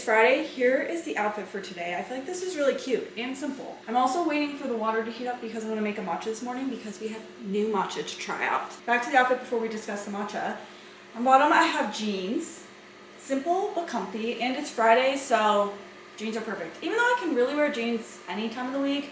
Friday. Here is the outfit for today. I feel like this is really cute and simple. I'm also waiting for the water to heat up because I'm gonna make a matcha this morning because we have new matcha to try out. Back to the outfit before we discuss the matcha. On bottom, I have jeans. Simple but comfy, and it's Friday, so jeans are perfect. Even though I can really wear jeans any time of the week,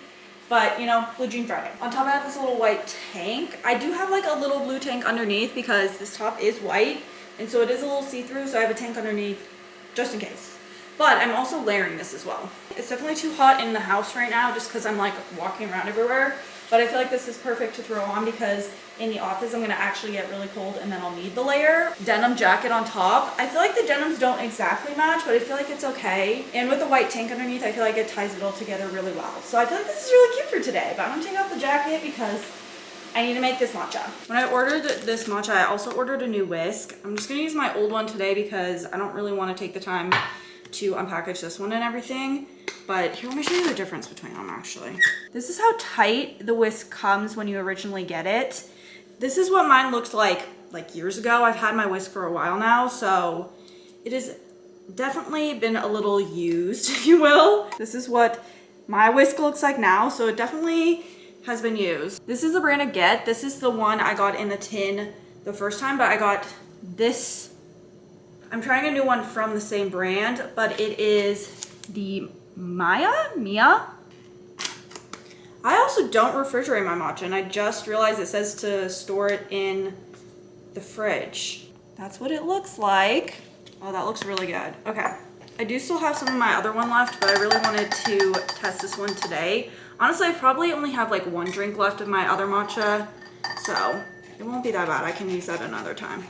but you know, Blue Jean Friday. On top I have this little white tank. I do have like a little blue tank underneath because this top is white, and so it is a little see-through, so I have a tank underneath just in case. But I'm also layering this as well. It's definitely too hot in the house right now just because I'm like walking around everywhere. But I feel like this is perfect to throw on because in the office I'm gonna actually get really cold and then I'll need the layer. Denim jacket on top. I feel like the denims don't exactly match, but I feel like it's okay. And with the white tank underneath, I feel like it ties it all together really well. So I feel like this is really cute for today, but I'm gonna take off the jacket because I need to make this matcha. When I ordered this matcha, I also ordered a new whisk. I'm just gonna use my old one today because I don't really wanna take the time to unpackage this one and everything. But here, let me show you the difference between them actually. This is how tight the whisk comes when you originally get it. This is what mine looked like years ago. I've had my whisk for a while now, so it has definitely been a little used, if you will. This is what my whisk looks like now, so it definitely has been used. This is the brand I get. This is the one I got in the tin the first time, but I got this. I'm trying a new one from the same brand, but it is the Mia. I also don't refrigerate my matcha, and I just realized it says to store it in the fridge. That's what it looks like. Oh, that looks really good. Okay. I do still have some of my other one left, but I really wanted to test this one today. Honestly, I probably only have like one drink left of my other matcha, so it won't be that bad. I can use that another time.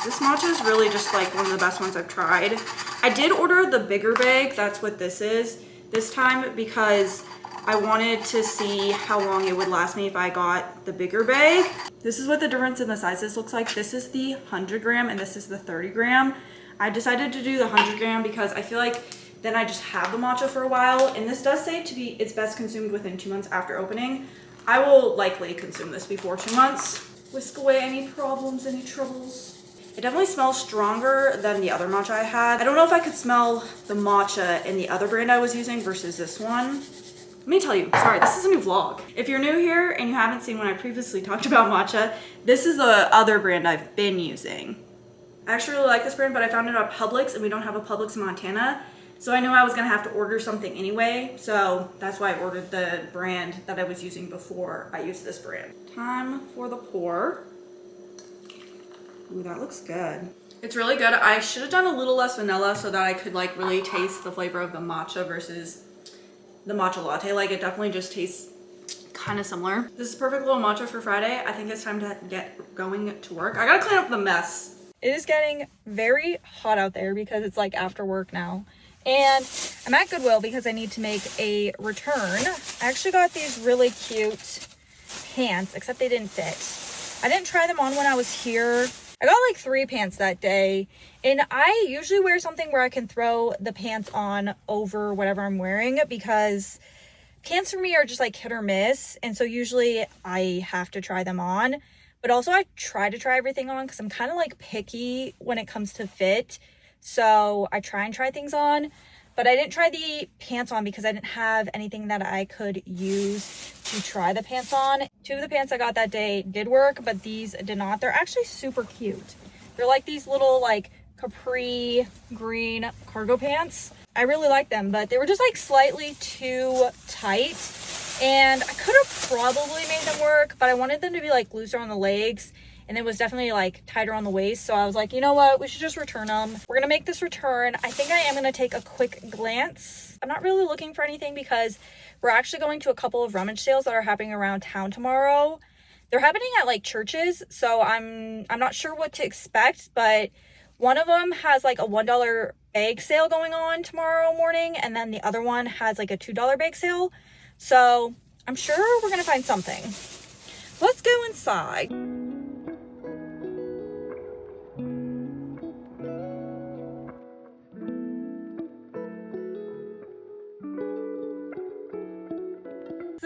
This matcha is really just like one of the best ones I've tried. I did order the bigger bag, that's what this is, this time because I wanted to see how long it would last me if I got the bigger bag. This is what the difference in the sizes looks like. This is the 100 gram and this is the 30 gram. I decided to do the 100 gram because I feel like then I just have the matcha for a while, and this does say it's best consumed within 2 months after opening. I will likely consume this before 2 months. Whisk away any problems, any troubles. It definitely smells stronger than the other matcha I had. I don't know if I could smell the matcha in the other brand I was using versus this one. Let me tell you, sorry, this is a new vlog. If you're new here and you haven't seen when I previously talked about matcha, this is the other brand I've been using. I actually really like this brand, but I found it at Publix and we don't have a Publix in Montana. So I knew I was gonna have to order something anyway. So that's why I ordered the brand that I was using before I used this brand. Time for the pour. Ooh, that looks good. It's really good. I should have done a little less vanilla so that I could like really taste the flavor of the matcha versus the matcha latte. Like it definitely just tastes kind of similar. This is perfect little matcha for Friday. I think it's time to get going to work. I gotta clean up the mess. It is getting very hot out there because it's like after work now. And I'm at Goodwill because I need to make a return. I actually got these really cute pants, except they didn't fit. I didn't try them on when I was here. I got like 3 pants that day, and I usually wear something where I can throw the pants on over whatever I'm wearing because pants for me are just like hit or miss, and so usually I have to try them on. But also I try to try everything on because I'm kind of like picky when it comes to fit, so I try and try things on. But I didn't try the pants on because I didn't have anything that I could use to try the pants on. 2 of the pants I got that day did work, but these did not. They're actually super cute. They're like these little like capri green cargo pants. I really like them, but they were just like slightly too tight. And I could have probably made them work, but I wanted them to be like looser on the legs. And it was definitely like tighter on the waist. So I was like, you know what? We should just return them. We're gonna make this return. I think I am gonna take a quick glance. I'm not really looking for anything because we're actually going to a couple of rummage sales that are happening around town tomorrow. They're happening at like churches. So I'm not sure what to expect, but one of them has like a $1 bag sale going on tomorrow morning. And then the other one has like a $2 bag sale. So I'm sure we're gonna find something. Let's go inside.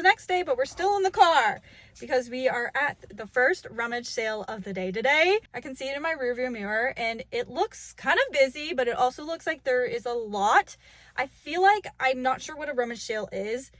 the next day, but we're still in the car because we are at the first rummage sale of the day today. I can see it in my rearview mirror and it looks kind of busy, but it also looks like there is a lot. I feel like I'm not sure what a rummage sale is.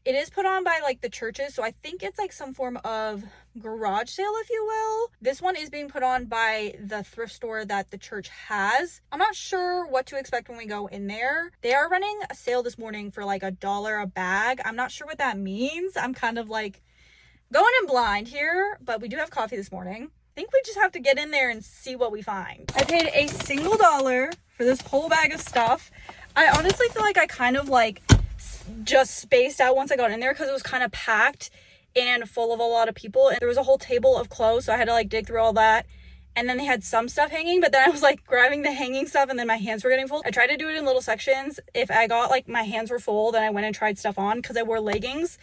It is put on by like the churches, so I think it's like some form of garage sale, if you will. This one is being put on by the thrift store that the church has. I'm not sure what to expect when we go in there. They are running a sale this morning for like $1 a bag. I'm not sure what that means. I'm kind of like going in blind here, but we do have coffee this morning. I think we just have to get in there and see what we find. I paid a single dollar for this whole bag of stuff. I honestly feel like I kind of like just spaced out once I got in there because it was kind of packed and full of a lot of people, and there was a whole table of clothes, so I had to like dig through all that. And then they had some stuff hanging, but then I was like grabbing the hanging stuff and then my hands were getting full. I tried to do it in little sections. If I got like my hands were full, then I went and tried stuff on because I wore leggings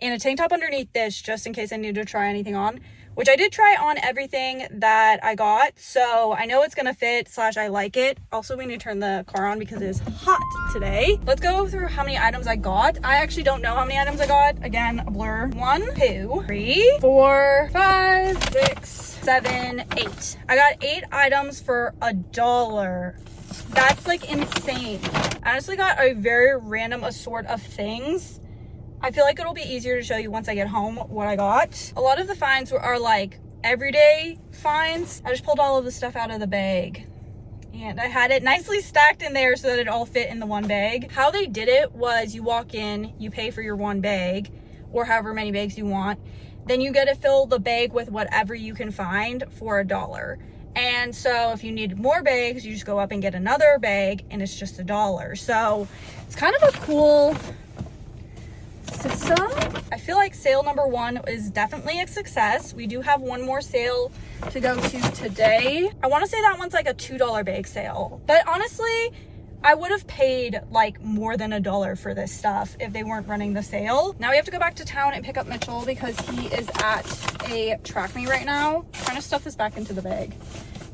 and a tank top underneath this just in case I needed to try anything on, which I did try on everything that I got, so I know it's gonna fit / I like it. Also, we need to turn the car on because it is hot today. Let's go through how many items I got. I actually don't know how many items I got. Again, a blur. 1, 2, 3, 4, 5, 6, 7, 8. I got 8 items for $1. That's like insane. I honestly got a very random assort of things. I feel like it'll be easier to show you once I get home what I got. A lot of the finds are like everyday finds. I just pulled all of the stuff out of the bag and I had it nicely stacked in there so that it all fit in the one bag. How they did it was you walk in, you pay for your one bag or however many bags you want. Then you get to fill the bag with whatever you can find for $1. And so if you need more bags, you just go up and get another bag and it's just $1. So it's kind of a cool system. I feel like sale number 1 is definitely a success. We do have one more sale to go to today. I want to say that one's like a $2 bag sale, but honestly I would have paid like more than $1 for this stuff if they weren't running the sale. Now we have to go back to town and pick up Mitchell because he is at a track meet right now. I'm trying to stuff this back into the bag.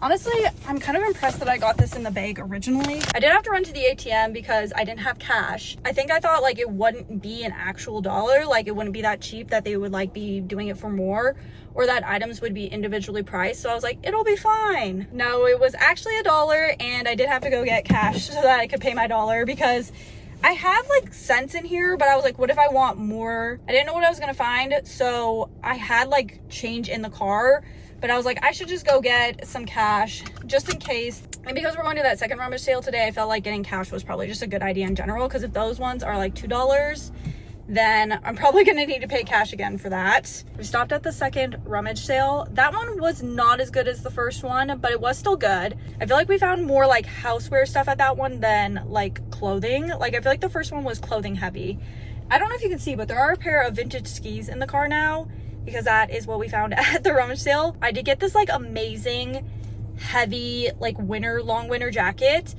Honestly, I'm kind of impressed that I got this in the bag originally. I did have to run to the ATM because I didn't have cash. I think I thought like it wouldn't be an actual dollar, like it wouldn't be that cheap that they would like be doing it for more, or that items would be individually priced. So I was like, it'll be fine. No, it was actually $1 and I did have to go get cash so that I could pay my $1 because I have like cents in here, but I was like, what if I want more? I didn't know what I was gonna find, so I had like change in the car, but I was like, I should just go get some cash just in case. And because we're going to that second rummage sale today, I felt like getting cash was probably just a good idea in general, because if those ones are like $2, then I'm probably gonna need to pay cash again for that. We stopped at the second rummage sale. That one was not as good as the first one, but it was still good. I feel like we found more like houseware stuff at that one than like clothing. Like I feel like the first one was clothing heavy. I don't know if you can see, but there are a pair of vintage skis in the car now, because that is what we found at the rummage sale. I did get this like amazing heavy like long winter jacket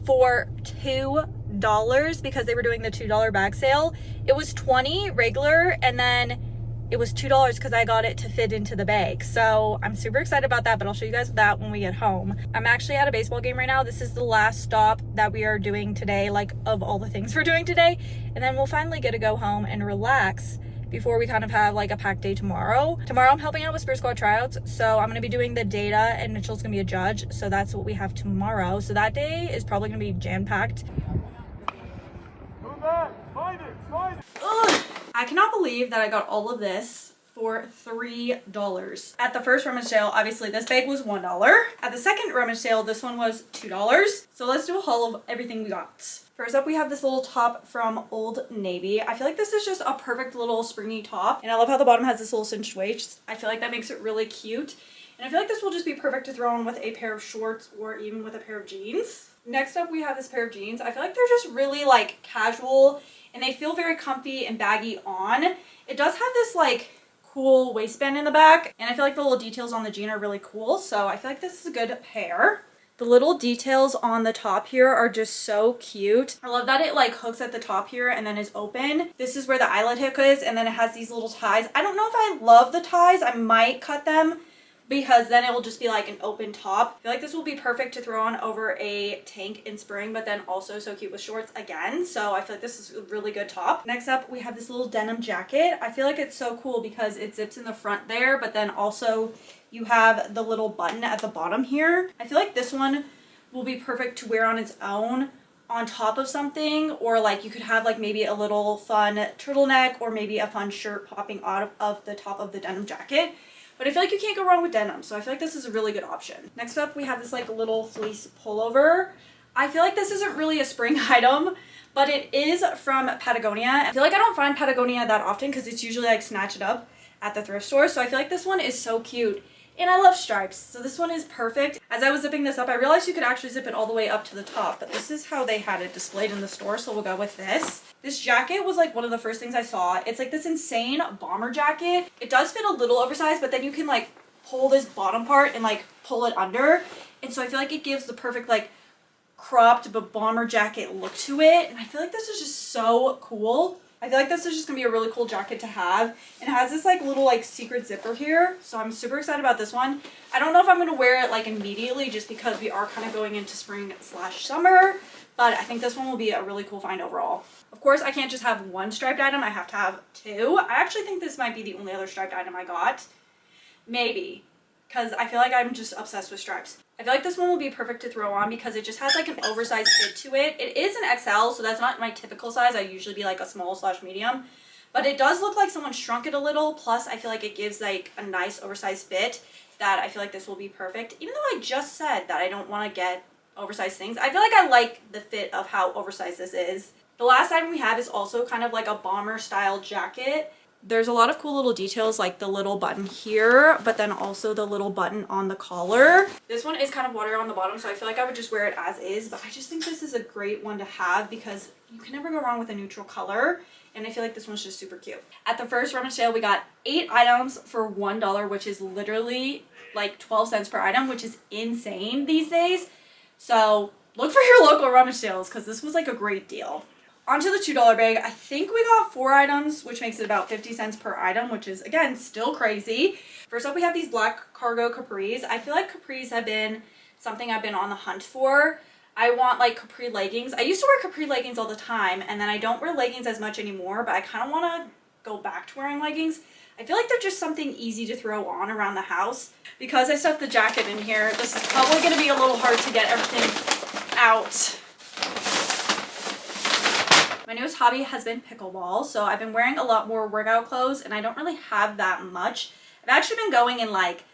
for $2 because they were doing the $2 bag sale. It was $20 regular, and then it was $2 because I got it to fit into the bag. So I'm super excited about that, but I'll show you guys that when we get home. I'm actually at a baseball game right now. This is the last stop that we are doing today, like of all the things we're doing today, and then we'll finally get to go home and relax before we kind of have like a packed day tomorrow. Tomorrow I'm helping out with Spirit Squad tryouts, so I'm going to be doing the data and Mitchell's going to be a judge, so that's what we have tomorrow. So that day is probably going to be jam-packed. Ugh. I cannot believe that I got all of this for $3. At the first rummage sale, obviously this bag was $1. At the second rummage sale, this one was $2. So let's do a haul of everything we got. First up, we have this little top from Old Navy. I feel like this is just a perfect little springy top, and I love how the bottom has this little cinched waist. I feel like that makes it really cute, and I feel like this will just be perfect to throw on with a pair of shorts or even with a pair of jeans. Next up, we have this pair of jeans. I feel like they're just really like casual, and they feel very comfy and baggy on. It does have this like cool waistband in the back, and I feel like the little details on the jean are really cool, so I feel like this is a good pair. The little details on the top here are just so cute. I love that it like hooks at the top here and then is open. This is where the eyelet hook is, and then it has these little ties. I don't know if I love the ties. I might cut them, because then it will just be like an open top. I feel like this will be perfect to throw on over a tank in spring, but then also so cute with shorts again. So I feel like this is a really good top. Next up, we have this little denim jacket. I feel like it's so cool because it zips in the front there, but then also you have the little button at the bottom here. I feel like this one will be perfect to wear on its own on top of something, or like you could have like maybe a little fun turtleneck or maybe a fun shirt popping out of the top of the denim jacket. But I feel like you can't go wrong with denim, so I feel like this is a really good option. Next up, we have this like little fleece pullover. I feel like this isn't really a spring item, but it is from Patagonia. I feel like I don't find Patagonia that often because it's usually like snatch it up at the thrift store. So I feel like this one is so cute. And I love stripes, so this one is perfect. As I was zipping this up, I realized you could actually zip it all the way up to the top, but this is how they had it displayed in the store, so we'll go with this. This jacket was like one of the first things I saw. It's like this insane bomber jacket. It does fit a little oversized, but then you can like pull this bottom part and like pull it under. And so I feel like it gives the perfect like cropped but bomber jacket look to it. And I feel like this is just so cool. I feel like this is just gonna be a really cool jacket to have. And it has this like little like secret zipper here. So I'm super excited about this one. I don't know if I'm gonna wear it like immediately just because we are kind of going into spring/summer, but I think this one will be a really cool find overall. Of course, I can't just have one striped item, I have to have two. I actually think this might be the only other striped item I got. Maybe, because I feel like I'm just obsessed with stripes. I feel like this one will be perfect to throw on because it just has like an oversized fit to it. It is an XL, so that's not my typical size. I usually be like a small/medium, but it does look like someone shrunk it a little. Plus, I feel like it gives like a nice oversized fit that I feel like this will be perfect. Even though I just said that I don't want to get oversized things, I feel like I like the fit of how oversized this is. The last item we have is also kind of like a bomber style jacket. There's a lot of cool little details like the little button here, but then also the little button on the collar. This one is kind of water on the bottom, so I feel like I would just wear it as is, but I just think this is a great one to have because you can never go wrong with a neutral color, and I feel like this one's just super cute. At the first rummage sale, we got 8 items for $1, which is literally like 12 cents per item, which is insane these days. So look for your local rummage sales because this was like a great deal. Onto the $2 bag. I think we got 4 items, which makes it about 50 cents per item, which is, again, still crazy. First up, we have these black cargo capris. I feel like capris have been something I've been on the hunt for. I want, like, capri leggings. I used to wear capri leggings all the time, and then I don't wear leggings as much anymore, but I kind of want to go back to wearing leggings. I feel like they're just something easy to throw on around the house. Because I stuffed the jacket in here, this is probably going to be a little hard to get everything out. My newest hobby has been pickleball, so I've been wearing a lot more workout clothes and I don't really have that much. I've actually been going in like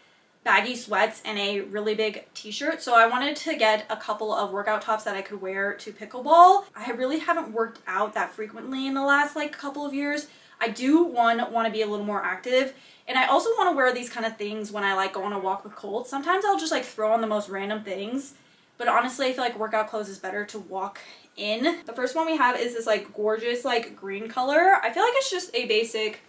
baggy sweats and a really big t-shirt, so I wanted to get a couple of workout tops that I could wear to pickleball. I really haven't worked out that frequently in the last like couple of years. I do want to be a little more active, and I also want to wear these kind of things when I like go on a walk with Colt. Sometimes I'll just like throw on the most random things, but honestly I feel like workout clothes is better to walk in. The first one we have is this like gorgeous like green color. I feel like it's just a basic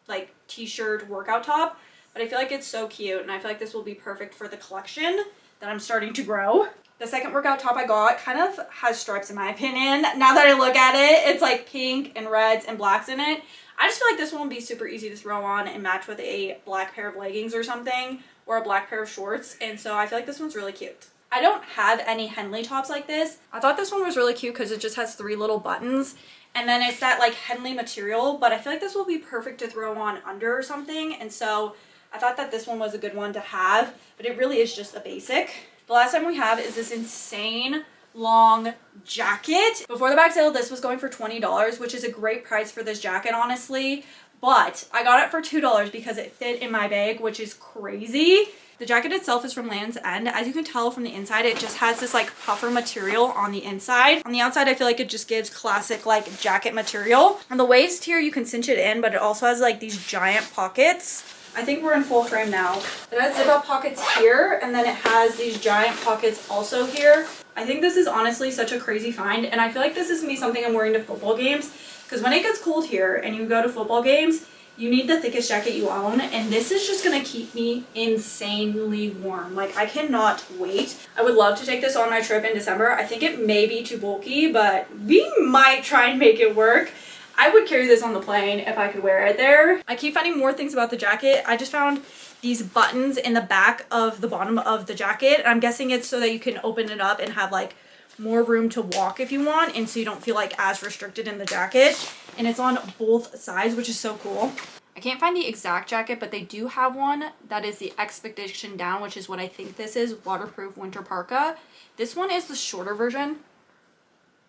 like t-shirt workout top, but I feel like it's so cute and I feel like this will be perfect for the collection that I'm starting to grow. The second workout top I got kind of has stripes in my opinion. Now that I look at it, it's like pink and reds and blacks in it. I just feel like this one will be super easy to throw on and match with a black pair of leggings or something, or a black pair of shorts, and so I feel like this one's really cute. I don't have any Henley tops like this. I thought this one was really cute because it just has 3 little buttons, and then it's that like Henley material, but I feel like this will be perfect to throw on under or something, and so I thought that this one was a good one to have, but it really is just a basic. The last item we have is this insane long jacket. Before the back sale, this was going for $20, which is a great price for this jacket, honestly, but I got it for $2 because it fit in my bag, which is crazy. The jacket itself is from Land's End. As you can tell from the inside, it just has this like puffer material on the inside. On the outside, I feel like it just gives classic like jacket material. On the waist here, you can cinch it in, but it also has like these giant pockets. I think we're in full frame now. It has zip up pockets here, and then it has these giant pockets also here. I think this is honestly such a crazy find, and I feel like this is gonna be something I'm wearing to football games, because when it gets cold here and you go to football games, you need the thickest jacket you own, and this is just gonna keep me insanely warm. Like, I cannot wait. I would love to take this on my trip in December. I think it may be too bulky, but we might try and make it work. I would carry this on the plane if I could wear it there. I keep finding more things about the jacket. I just found these buttons in the back of the bottom of the jacket. I'm guessing it's so that you can open it up and have like more room to walk if you want, and so you don't feel like as restricted in the jacket. And it's on both sides, which is so cool. I can't find the exact jacket, but they do have one that is the Expedition Down, which is what I think this is, waterproof winter parka. This one is the shorter version.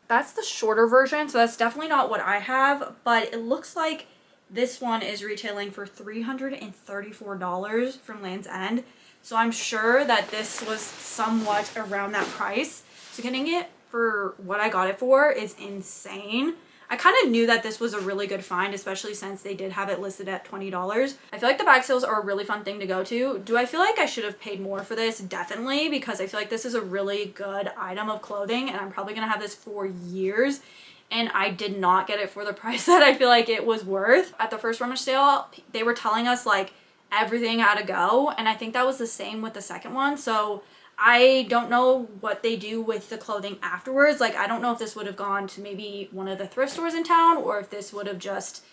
That's the shorter version, so that's definitely not what I have, but it looks like this one is retailing for $334 from Land's End. So I'm sure that this was somewhat around that price. So getting it for what I got it for is insane. I kind of knew that this was a really good find, especially since they did have it listed at $20. I feel like the bag sales are a really fun thing to go to. Do I feel like I should have paid more for this? Definitely, because I feel like this is a really good item of clothing, and I'm probably going to have this for years. And I did not get it for the price that I feel like it was worth. At the first rummage sale, they were telling us like everything had to go, and I think that was the same with the second one. So I don't know what they do with the clothing afterwards. Like, I don't know if this would have gone to maybe one of the thrift stores in town, or if this would have just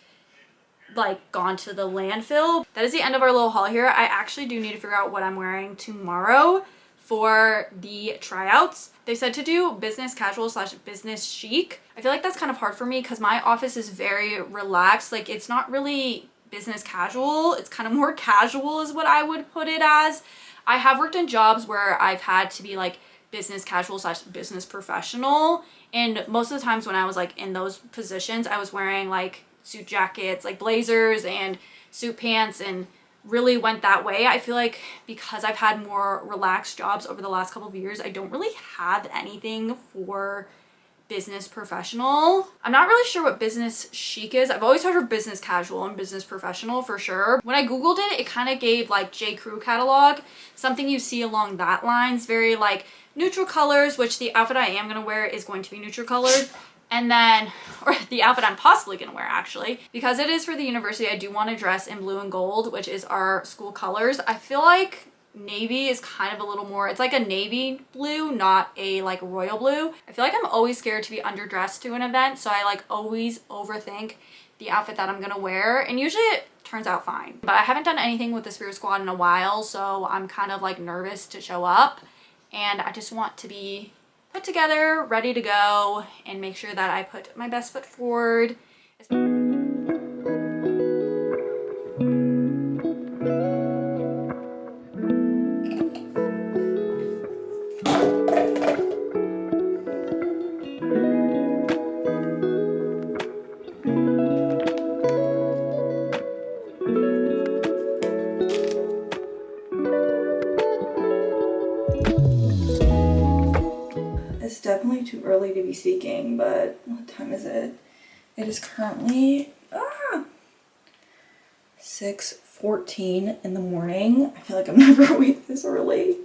like gone to the landfill. That is the end of our little haul here. I actually do need to figure out what I'm wearing tomorrow for the tryouts. They said to do business casual / business chic. I feel like that's kind of hard for me because my office is very relaxed. Like, it's not really business casual. It's kind of more casual is what I would put it as. I have worked in jobs where I've had to be like business casual / business professional. And most of the times when I was like in those positions, I was wearing like suit jackets, like blazers and suit pants, and really went that way. I feel like because I've had more relaxed jobs over the last couple of years, I don't really have anything for business professional. I'm not really sure what business chic is. I've always heard of business casual and business professional for sure. When I googled it, it kind of gave like J. Crew catalog, something you see along that lines, very like neutral colors, which the outfit I am gonna wear is going to be neutral colored. And then, or the outfit I'm possibly gonna wear actually, because it is for the university, I do want to dress in blue and gold, which is our school colors. I feel like navy is kind of a little more, it's like a navy blue, not a like royal blue. I feel like I'm always scared to be underdressed to an event, so I like always overthink the outfit that I'm gonna wear, and usually it turns out fine. But I haven't done anything with the Spirit Squad in a while, so I'm kind of like nervous to show up, and I just want to be put together, ready to go, and make sure that I put my best foot forward. It's definitely too early to be speaking, but what time is it? It is currently 6:14 in the morning. I feel like I'm never awake this early.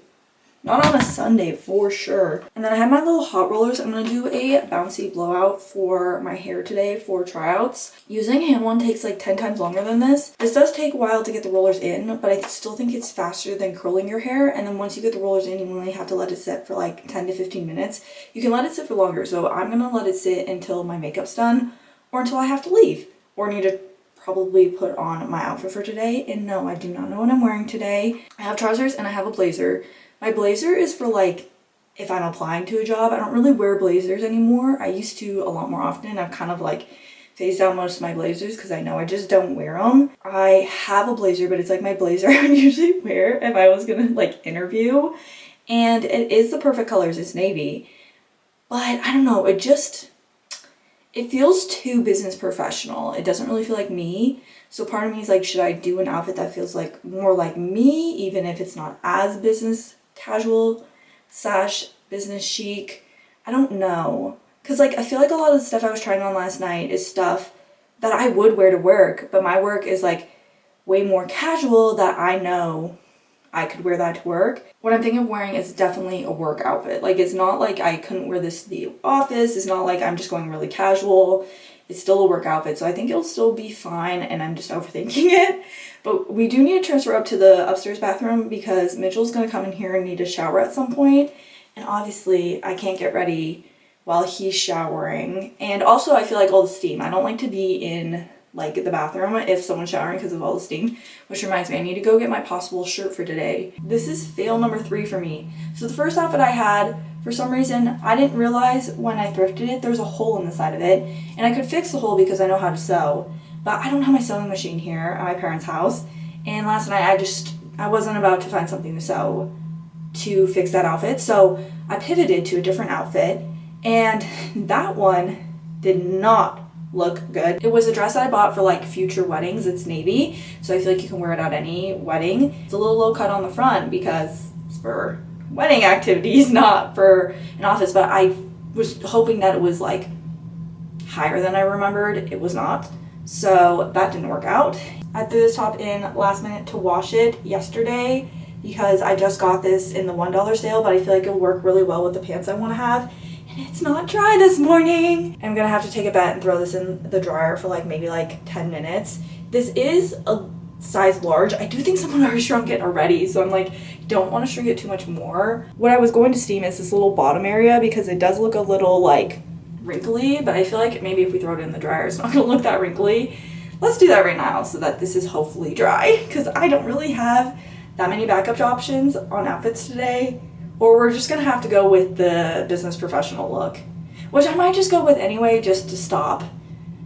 Not on a Sunday for sure. And then I have my little hot rollers. I'm gonna do a bouncy blowout for my hair today for tryouts. Using hand one takes like 10 times longer than this. This does take a while to get the rollers in, but I still think it's faster than curling your hair. And then once you get the rollers in, you only have to let it sit for like 10 to 15 minutes. You can let it sit for longer, so I'm gonna let it sit until my makeup's done, or until I have to leave, or need to probably put on my outfit for today. And no, I do not know what I'm wearing today. I have trousers and I have a blazer. My blazer is for like if I'm applying to a job. I don't really wear blazers anymore. I used to a lot more often. I've kind of like phased out most of my blazers because I know I just don't wear them. I have a blazer, but it's like my blazer I would usually wear if I was gonna like interview, and it is the perfect colors. It's navy, but I don't know, it feels too business professional. It doesn't really feel like me. So part of me is like, should I do an outfit that feels like more like me, even if it's not as business casual / business chic? I don't know. Cause like, I feel like a lot of the stuff I was trying on last night is stuff that I would wear to work, but my work is like way more casual that I know I could wear that to work. What I'm thinking of wearing is definitely a work outfit. Like, it's not like I couldn't wear this to the office. It's not like I'm just going really casual. It's still a work outfit, so I think it'll still be fine, and I'm just overthinking it. But we do need to transfer up to the upstairs bathroom because Mitchell's gonna come in here and need a shower at some point. And obviously I can't get ready while he's showering. And also I feel like all the steam. I don't like to be in like the bathroom if someone's showering because of all the steam, which reminds me, I need to go get my possible shirt for today. This is fail number 3 for me. So the first outfit I had, for some reason, I didn't realize when I thrifted it, there's a hole in the side of it, and I could fix the hole because I know how to sew, but I don't have my sewing machine here at my parents' house, and last night I wasn't about to find something to sew to fix that outfit, so I pivoted to a different outfit, and that one did not look good. It was a dress I bought for like future weddings. It's navy, so I feel like you can wear it at any wedding. It's a little low cut on the front because it's for wedding activities, not for an office, but I was hoping that it was like higher than I remembered. It was not, so that didn't work out. I threw this top in last minute to wash it yesterday because I just got this in the $1 sale, but I feel like it'll work really well with the pants I want to have. And it's not dry this morning. I'm gonna have to take a bet and throw this in the dryer for like maybe like 10 minutes. This is a size large. I do think someone already shrunk it already, so I'm like, don't want to shrink it too much more. What I was going to steam is this little bottom area because it does look a little like wrinkly, but I feel like maybe if we throw it in the dryer, it's not gonna look that wrinkly. Let's do that right now so that this is hopefully dry, because I don't really have that many backup options on outfits today, or we're just gonna have to go with the business professional look, which I might just go with anyway just to stop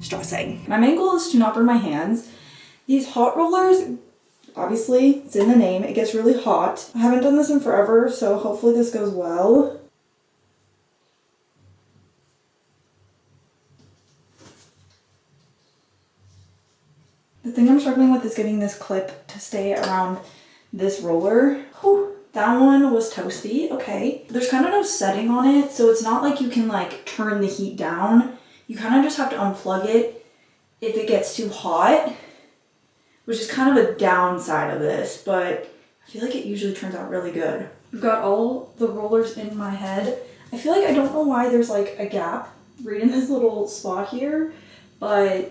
stressing. My main goal is to not burn my hands. These hot rollers, obviously it's in the name, it gets really hot. I haven't done this in forever, so hopefully this goes well. The thing I'm struggling with is getting this clip to stay around this roller. Whew, that one was toasty, okay. There's kind of no setting on it, so it's not like you can like turn the heat down. You kind of just have to unplug it if it gets too hot, which is kind of a downside of this, but I feel like it usually turns out really good. We've got all the rollers in my head. I feel like I don't know why there's like a gap right in this little spot here, but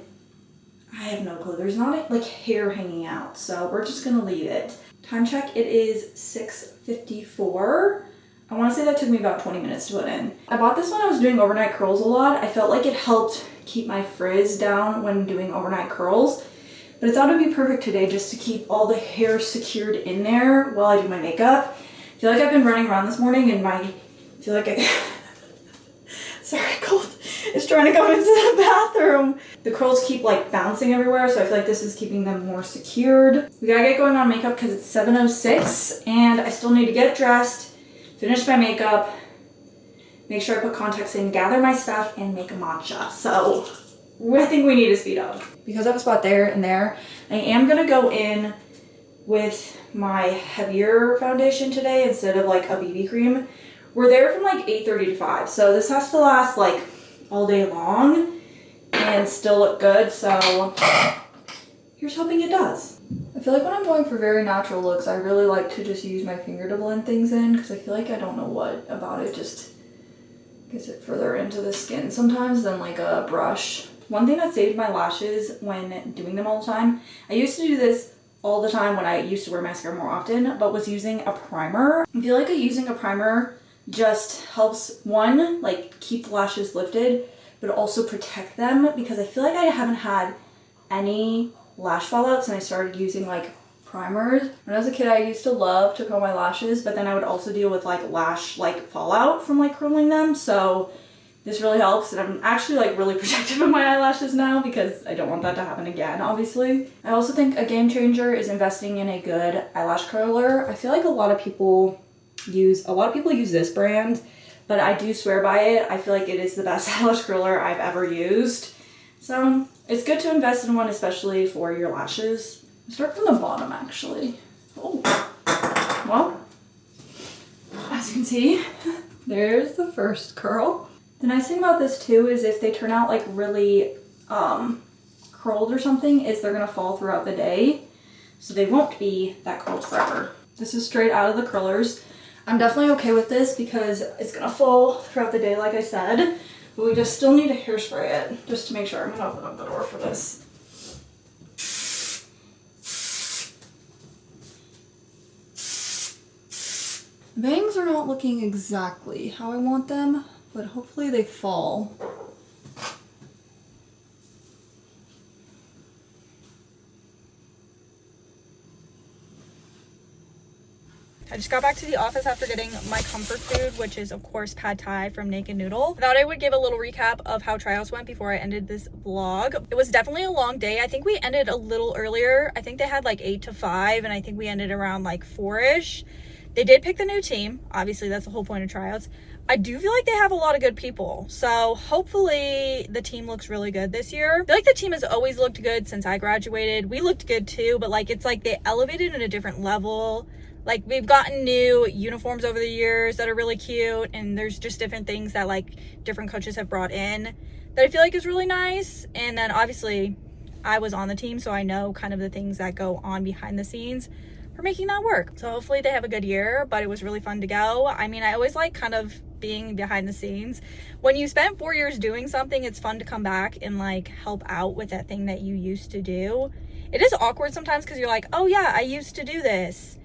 I have no clue. There's not like hair hanging out, so we're just gonna leave it. Time check, it is 6:54. I wanna say that took me about 20 minutes to put in. I bought this when I was doing overnight curls a lot. I felt like it helped keep my frizz down when doing overnight curls, but it's ought to be perfect today just to keep all the hair secured in there while I do my makeup. I feel like I've been running around this morning and sorry, cold. It's trying to come into the bathroom. The curls keep like bouncing everywhere, so I feel like this is keeping them more secured. We gotta get going on makeup because it's 7:06 and I still need to get dressed, finish my makeup, make sure I put contacts in, gather my stuff, and make a matcha. So I think we need to speed up. Because I have a spot there and there, I am gonna go in with my heavier foundation today instead of like a BB cream. We're there from like 8:30 to 5, so this has to last like all day long and still look good, so here's hoping it does. I feel like when I'm going for very natural looks, I really like to just use my finger to blend things in because I feel like I don't know what about it just gets it further into the skin sometimes than like a brush. One thing that saved my lashes when doing them all the time, I used to do this all the time when I used to wear mascara more often, but was using a primer. I feel like using a primer just helps, one, like keep the lashes lifted, but also protect them, because I feel like I haven't had any lash fallout since I started using like primers. When I was a kid, I used to love to curl my lashes, but then I would also deal with like lash fallout from like curling them, so this really helps, and I'm actually like really protective of my eyelashes now because I don't want that to happen again, obviously. I also think a game changer is investing in a good eyelash curler. I feel like a lot of people use this brand, but I do swear by it. I feel like it is the best eyelash curler I've ever used. So it's good to invest in one, especially for your lashes. I'll start from the bottom actually. Oh, well, as you can see, there's the first curl. The nice thing about this too is if they turn out like really curled or something, is they're gonna fall throughout the day. So they won't be that curled forever. This is straight out of the curlers. I'm definitely okay with this because it's gonna fall throughout the day like I said, but we just still need to hairspray it just to make sure. I'm gonna open up the door for this. The bangs are not looking exactly how I want them, but hopefully they fall. I just got back to the office after getting my comfort food, which is of course pad thai from Naked Noodle. I thought I would give a little recap of how Tryouts went before I ended this vlog. It was definitely a long day. I think we ended a little earlier. I think they had like 8 to 5 and I think we ended around like 4ish. They did pick the new team. Obviously that's the whole point of Tryouts. I do feel like they have a lot of good people. So hopefully the team looks really good this year. I feel like the team has always looked good since I graduated. We looked good too, but like it's like they elevated in a different level. Like we've gotten new uniforms over the years that are really cute, and there's just different things that like different coaches have brought in that I feel like is really nice. And then obviously I was on the team, so I know kind of the things that go on behind the scenes for making that work. So hopefully they have a good year, but it was really fun to go. I mean, I always like kind of being behind the scenes. When you spend 4 years doing something, it's fun to come back and like help out with that thing that you used to do. It is awkward sometimes because you're like, oh yeah, I used to do this.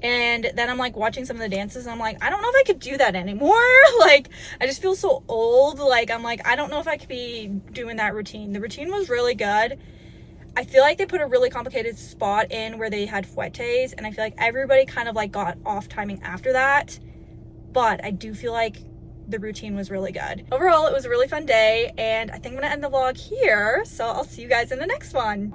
And then I'm like watching some of the dances and I'm like, I don't know if I could do that anymore. Like, I just feel so old. Like, I'm like, I don't know if I could be doing that routine. The routine was really good. I feel like they put a really complicated spot in where they had fouettes, and I feel like everybody kind of like got off timing after that. But I do feel like the routine was really good. Overall, it was a really fun day, and I think I'm gonna end the vlog here. So I'll see you guys in the next one.